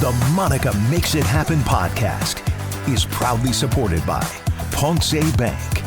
The Monica Makes It Happen podcast is proudly supported by Ponce Bank.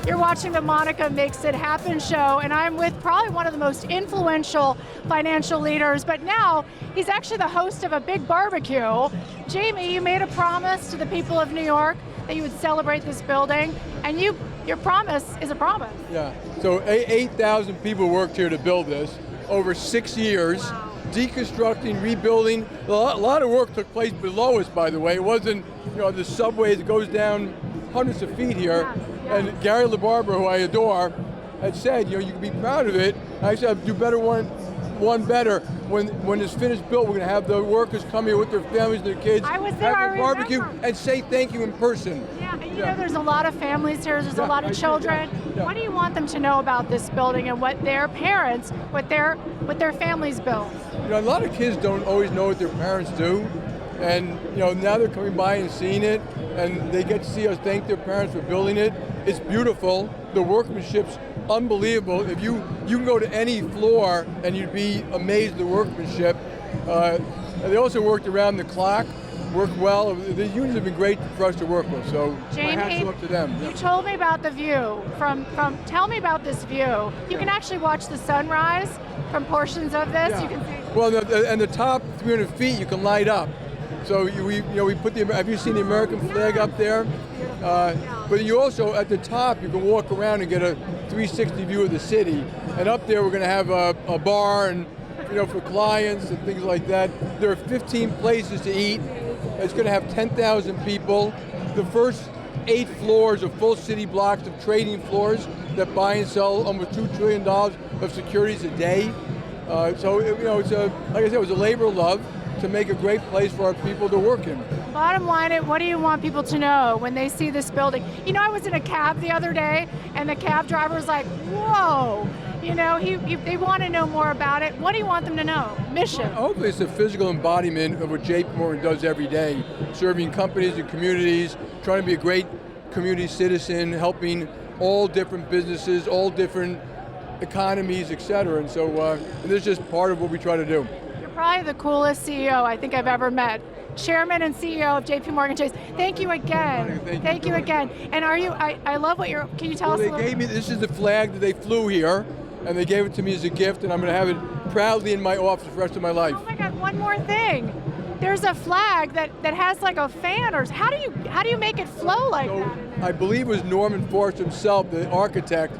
You're watching the Monica Makes It Happen show, and I'm with probably one of the most influential financial leaders, but now he's actually the host of a big barbecue. Jamie, you made a promise to the people of New York that you would celebrate this building, and your promise is a promise. Yeah, so 8,000 people worked here to build this over 6 years. Wow. Deconstructing, rebuilding. A lot of work took place below us, by the way. It wasn't, the subway that goes down hundreds of feet here. Yeah. And Gary LaBarbera, who I adore, had said, you can be proud of it. I said, do better one better. When it's finished built, we're going to have the workers come here with their families, their kids, I was there, have a barbecue, remember. and say thank you in person. Yeah, and you know there's a lot of families here, there's a lot of children. Yeah. What do you want them to know about this building and what their parents, what their families built? A lot of kids don't always know what their parents do, and now they're coming by and seeing it, and they get to see us thank their parents for building it. It's beautiful. The workmanship's unbelievable. If you can go to any floor and you'd be amazed at the workmanship. They also worked around the clock, worked well. The unions have been great for us to work with, so Jamie, my hats are up to them. You told me about the view. Tell me about this view. You can actually watch the sunrise from portions of this. Yeah. You can see. Well, and the top 300 feet you can light up. So we put have you seen the American flag up there? But you also, at the top, you can walk around and get a 360 view of the city. And up there we're going to have a bar and for clients and things like that. There are 15 places to eat. It's going to have 10,000 people. The first 8 floors are full city blocks of trading floors that buy and sell almost $2 trillion of securities a day. So it's like I said, it was a labor of love to make a great place for our people to work in. Bottom line, what do you want people to know when they see this building? I was in a cab the other day, and the cab driver was like, whoa. They want to know more about it. What do you want them to know? Mission. Hopefully it's a physical embodiment of what JPMorgan does every day, serving companies and communities, trying to be a great community citizen, helping all different businesses, all different economies, etc. And so this is just part of what we try to do. You're probably the coolest CEO I think I've ever met. Chairman and CEO of JPMorgan Chase. Thank you again. Thank you again. And I love what can you tell us a little? They gave me, this is the flag that they flew here, and they gave it to me as a gift, and I'm going to have it proudly in my office for the rest of my life. Oh my God, one more thing. There's a flag that has like a fan, or how do you make it flow like that? I believe it was Norman Forrest himself, the architect.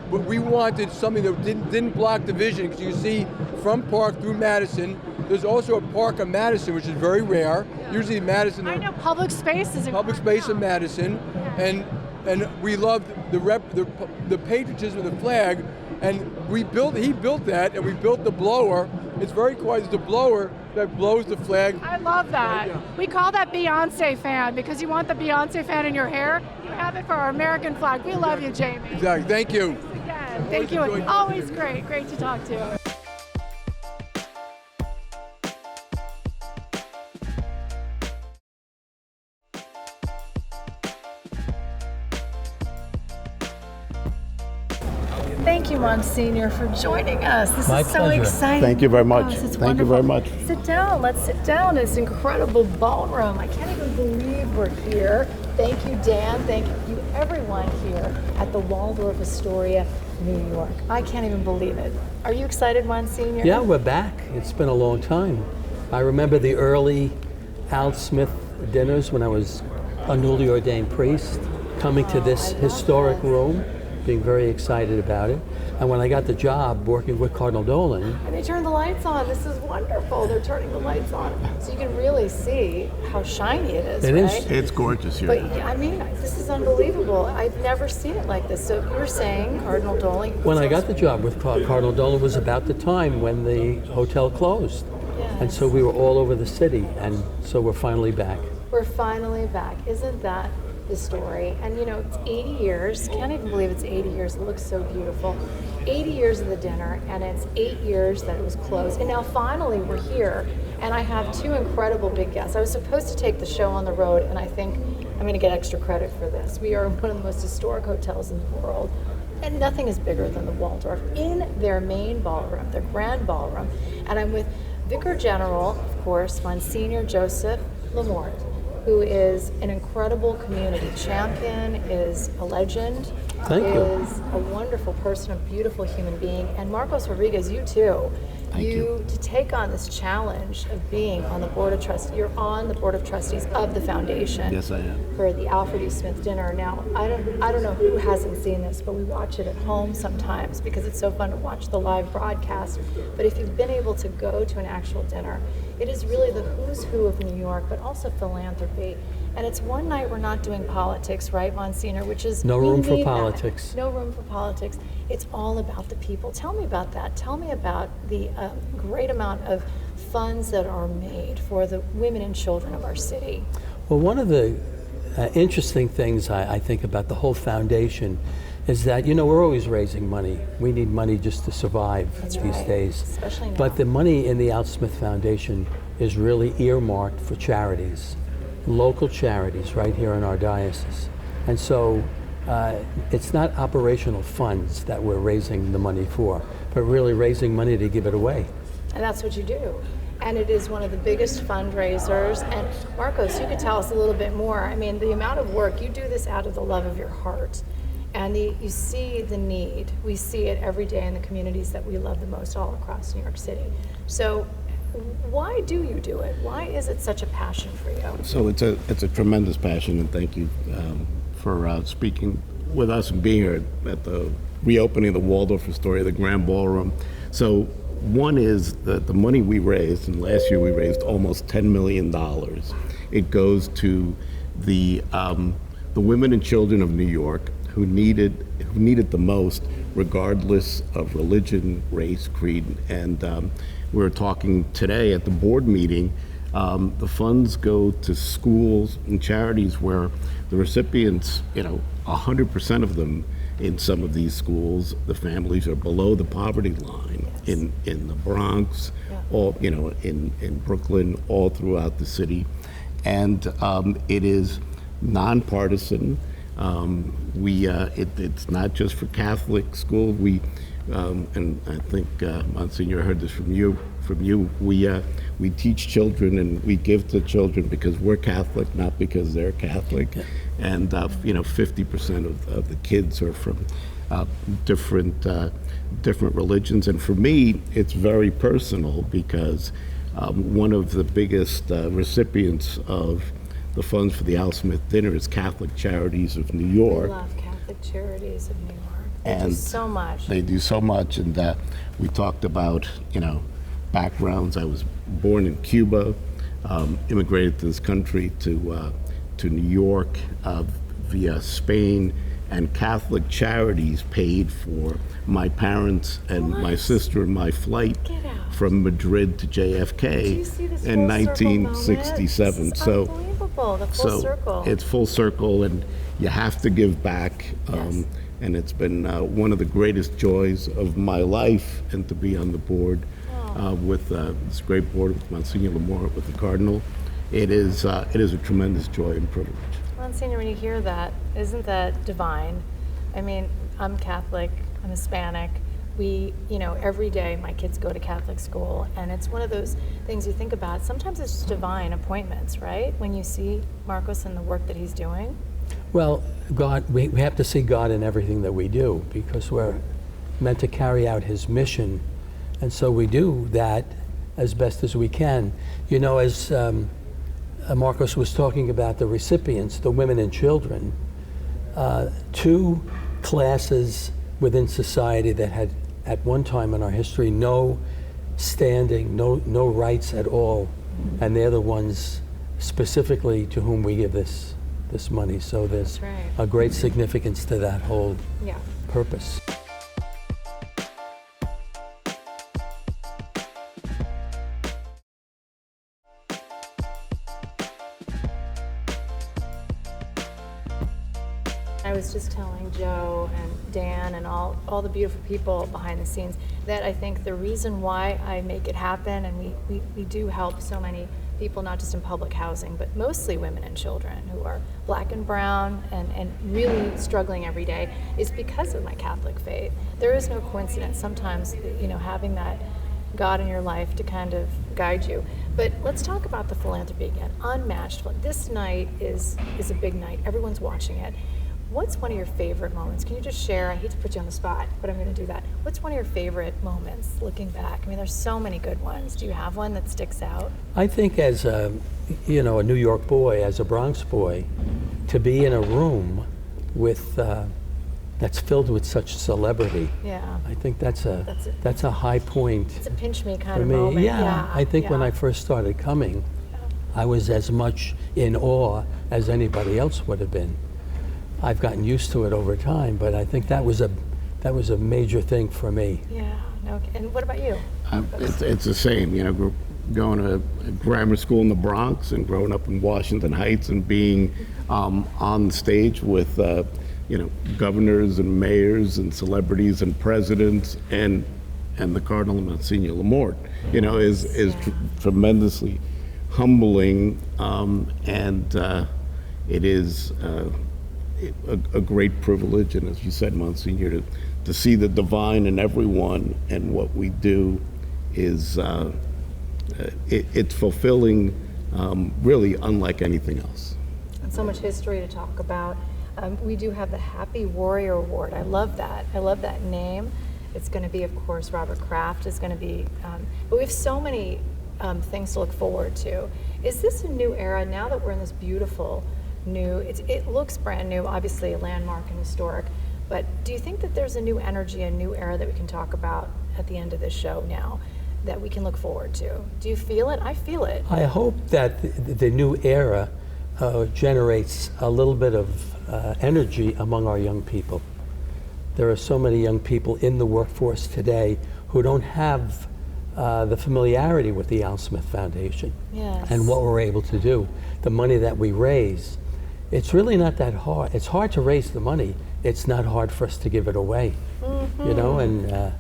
We wanted something that didn't block the vision, because you see from Park through Madison. There's also a park on Madison, which is very rare. Yeah. Usually Madison. I know public space is public space in Madison, yeah. and we love the patriotism of the flag, and he built that, and we built the blower. It's very quiet. It's the blower that blows the flag. I love that. Yeah. We call that Beyonce fan, because you want the Beyonce fan in your hair. You have it for our American flag. We love you, Jamie. Exactly. Thank you. Again. Thank you. Always great. Great to talk to you. Thank you, Monsignor, for joining us. This is so exciting. Thank you very much. It's Thank you very much. Sit down. Let's sit down. It's an incredible ballroom. I can't even believe we're here. Thank you, Dan. Thank you, everyone here at the Waldorf Astoria, New York. I can't even believe it. Are you excited, Monsignor? Yeah, we're back. It's been a long time. I remember the early Al Smith dinners when I was a newly ordained priest, coming to this historic room, being very excited about it. And when I got the job working with Cardinal Dolan. And they turned the lights on. This is wonderful. They're turning the lights on. So you can really see how shiny it is, It right? is. It's gorgeous here. But I mean, this is unbelievable. I've never seen it like this. So you were saying Cardinal Dolan. When I got the job with Cardinal Dolan was about the time when the hotel closed. Yes. And so we were all over the city, and so we're finally back. We're finally back. Isn't that the story? And it's 80 years. Can't even believe it's 80 years. It looks so beautiful. 80 years of the dinner, and it's 8 years that it was closed. And now finally we're here, and I have 2 incredible big guests. I was supposed to take the show on the road, and I think I'm going to get extra credit for this. We are one of the most historic hotels in the world. And nothing is bigger than the Waldorf in their main ballroom, their grand ballroom. And I'm with Vicar General, of course, Monsignor Joseph LaMorte, who is an incredible community champion, is a legend, Thank you. is a wonderful person, a beautiful human being, and Marcos Rodriguez, you too. Thank you. To take on this challenge of being on the board of trustees. You're on the board of trustees of the foundation. Yes, I am. For the Alfred E. Smith dinner. Now, I don't know who hasn't seen this, but we watch it at home sometimes because it's so fun to watch the live broadcast. But if you've been able to go to an actual dinner, it is really the who's who of New York, but also philanthropy. And it's one night we're not doing politics, right, Monsignor? Which is No room for that. politics. No room for politics. It's all about the people. Tell me about that. Tell me about the great amount of funds that are made for the women and children of our city. Well, one of the interesting things I think about the whole foundation is that, we're always raising money. We need money just to survive these days. Especially now. But the money in the Al Smith Foundation is really earmarked for charities, local charities right here in our diocese. And so it's not operational funds that we're raising the money for, but really raising money to give it away. And that's what you do. And it is one of the biggest fundraisers. And Marcos, you could tell us a little bit more. I mean, the amount of work, you do this out of the love of your heart. And you see the need. We see it every day in the communities that we love the most all across New York City. So why do you do it? Why is it such a passion for you? So it's a tremendous passion, and thank you for speaking with us and being here at the reopening of the Waldorf Astoria, the Grand Ballroom. So one is that the money we raised, and last year we raised almost $10 million. It goes to the women and children of New York who need it the most, regardless of religion, race, creed. And we were talking today at the board meeting. The funds go to schools and charities where the recipients, 100% of them in some of these schools, the families are below the poverty line. Yes. In the Bronx, all in Brooklyn, all throughout the city, and it is nonpartisan. It's not just for Catholic schools. And I think Monsignor heard this from you. We teach children and we give to children because we're Catholic, not because they're Catholic. And 50% of the kids are from different religions. And for me, it's very personal because one of the biggest recipients of the funds for the Al Smith dinner is Catholic Charities of New York. We love Catholic Charities of New York. They do so much. They do so much, and we talked about, backgrounds. I was born in Cuba, immigrated to this country to New York via Spain, and Catholic Charities paid for my parents and my sister and my flight from Madrid to JFK in 1967. This is unbelievable, the full circle. It's full circle, and you have to give back. Yes. And it's been one of the greatest joys of my life, and to be on the board with this great board with Monsignor LaMorte, with the Cardinal. It is a tremendous joy and privilege. Monsignor, when you hear that, isn't that divine? I mean, I'm Catholic, I'm Hispanic. We, every day my kids go to Catholic school, and it's one of those things you think about. Sometimes it's just divine appointments, right? When you see Marcos and the work that he's doing. Well, God, we have to see God in everything that we do because we're meant to carry out his mission. And so we do that as best as we can. As Marcos was talking about the recipients, the women and children, two classes within society that had at one time in our history no standing, no rights at all. And they're the ones specifically to whom we give this money. So there's a great significance to that whole purpose. I was just telling Joe and Dan and all the beautiful people behind the scenes that I think the reason why I make it happen, and we do help so many people, not just in public housing, but mostly women and children who are black and brown and really struggling every day, is because of my Catholic faith. There is no coincidence. Sometimes, having that God in your life to kind of guide you. But let's talk about the philanthropy again. Unmatched. This night is a big night. Everyone's watching it. What's one of your favorite moments? Can you just share? I hate to put you on the spot, but I'm going to do that. What's one of your favorite moments looking back? I mean, there's so many good ones. Do you have one that sticks out? I think as a New York boy, as a Bronx boy, to be in a room with that's filled with such celebrity. Yeah. I think that's a high point. It's a pinch me kind for of me. moment. Yeah, I think when I first started coming, I was as much in awe as anybody else would have been. I've gotten used to it over time, but I think that was a major thing for me. Yeah. No. And what about you? It's the same. Going to grammar school in the Bronx and growing up in Washington Heights and being on stage with governors and mayors and celebrities and presidents and the Cardinal and Monsignor LaMorte, is tremendously humbling, and it is a great privilege, and as you said, Monsignor, to see the divine in everyone, and what we do is it's fulfilling, really unlike anything else. And so much history to talk about. We do have the Happy Warrior Award. I love that. I love that name. It's going to be, of course, Robert Kraft is going to be, but we have so many things to look forward to. Is this a new era now that we're in this beautiful new, it looks brand new, obviously a landmark and historic, but do you think that there's a new energy, a new era that we can talk about at the end of this show now that we can look forward to? Do you feel it? I feel it. I hope that the new era generates a little bit of energy among our young people. There are so many young people in the workforce today who don't have the familiarity with the Al Smith Foundation. Yes. And what we're able to do, the money that we raise. It's really not that hard. It's hard to raise the money. It's not hard for us to give it away. Mm-hmm. And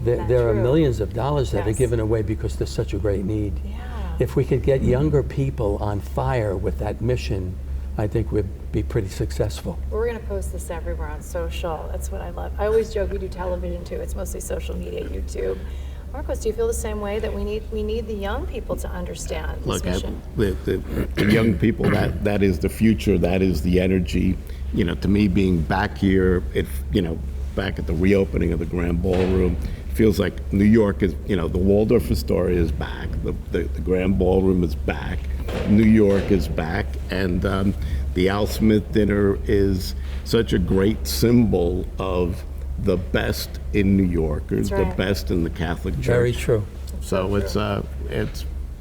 there are millions of dollars that are given away because there's such a great need. Yeah. If we could get younger people on fire with that mission, I think we'd be pretty successful. We're going to post this everywhere on social. That's what I love. I always joke we do television too. It's mostly social media, YouTube. Marcos, do you feel the same way that we need the young people to understand this mission? The young people, that is the future, that is the energy. To me, being back here, back at the reopening of the Grand Ballroom, it feels like New York is, the Waldorf Astoria is back, the Grand Ballroom is back, New York is back, and the Al Smith dinner is such a great symbol of the best in New York, or the best in the Catholic Church. Very true. So it's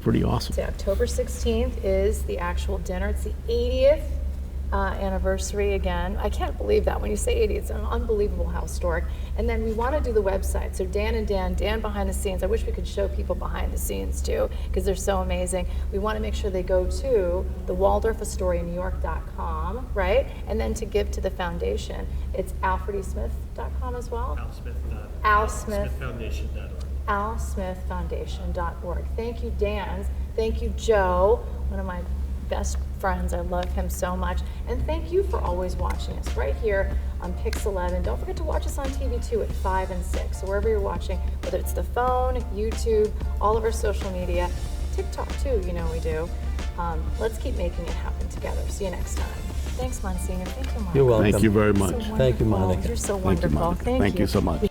pretty awesome. October 16th is the actual dinner. It's the 80th anniversary again. I can't believe that when you say 80, it's unbelievable how historic. And then we want to do the website. So Dan behind the scenes. I wish we could show people behind the scenes too, because they're so amazing. We want to make sure they go to the WaldorfAstoriaNewYork.com, right? And then to give to the foundation, it's alfredesmith.com as well. AlSmithFoundation.org. AlSmithFoundation.org. Thank you, Dan. Thank you, Joe, one of my best friends. I love him so much. And thank you for always watching us right here on Pix 11. Don't forget to watch us on TV too at 5 and 6. So wherever you're watching, whether it's the phone, YouTube, all of our social media, TikTok too, we do. Let's keep making it happen together. See you next time. Thanks, Monsignor. Thank you, Monica. You're welcome. Thank you very much. So Thank you, Monica. You're so wonderful. Thank you, Monica. Thank you so much.